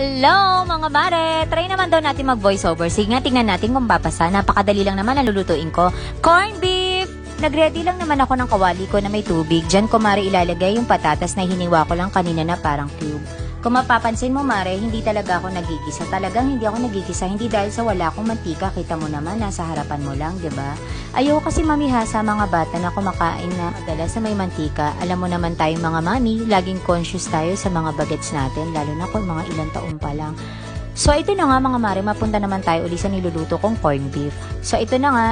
Hello mga mare! Try naman daw natin mag voiceover. Sige nga, tingnan natin kung papasa. Napakadali lang naman ang lulutuin ko. Corn beef! Nagready lang naman ako ng kawali ko na may tubig. Diyan ko mare ilalagay yung patatas na hiniwa ko lang kanina na parang cube. Kung mapapansin mo mare, hindi talaga ako nagigisa. Talagang hindi ako nagigisa. Hindi dahil sa wala akong mantika. Kita mo naman, nasa harapan mo lang, 'di ba? Ayoko kasi mamiha sa mga bata na kumakain na madalas na may mantika. Alam mo naman tayong mga mami, laging conscious tayo sa mga bagets natin, lalo na kung mga ilang taon pa lang. So ito na nga mga mare, mapunta naman tayo uli sa niluluto kong corned beef. So ito na nga,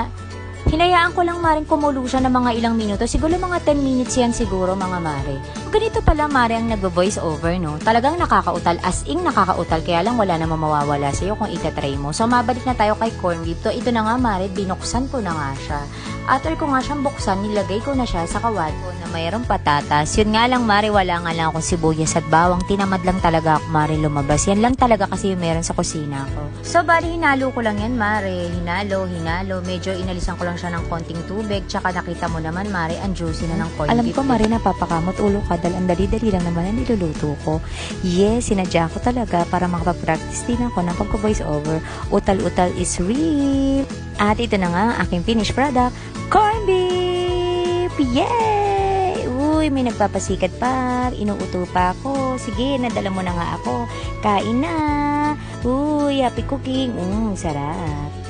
hinayaan ko lang maring kumulo siya ng mga ilang minuto. Siguro mga 10 minutes yan siguro mga mare. Ganito pala mare ang nagvo-voice over, no? Talagang nakakautal, as in nakakautal. Kaya lang wala namang mawawala sa'yo kung itatry mo. So mabalik na tayo kay corned beef. So ito na nga mare, binuksan ko na nga siya. After ko nga siyang buksan, nilagay ko na siya sa kawali ko na mayroong patatas. Yun nga lang mare, wala nga lang akong sibuyas at bawang. Tinamad lang talaga ako mare lumabas. Yan lang talaga kasi yung meron sa kusina ko. So bali, hinalo ko lang yan mare. Hinalo. Medyo inalisan ko lang siya ng konting tubig. Tsaka nakita mo naman mare, ang juicy na ng corned beef. Alam ko mare, napapakamot ulo ka dahil ang dali-dali lang naman ang niluluto ko. Yes, sinadya ko talaga para makapag-practice din ako ng pagko-voice over. Utal-utal is real. At ito na nga ang aking finished product, corned beef! Yay! Uy, may nagpapasikat pa. Inuuto pa ako. Sige, nadala mo na nga ako. Kain na! Uy, happy cooking. Sarap.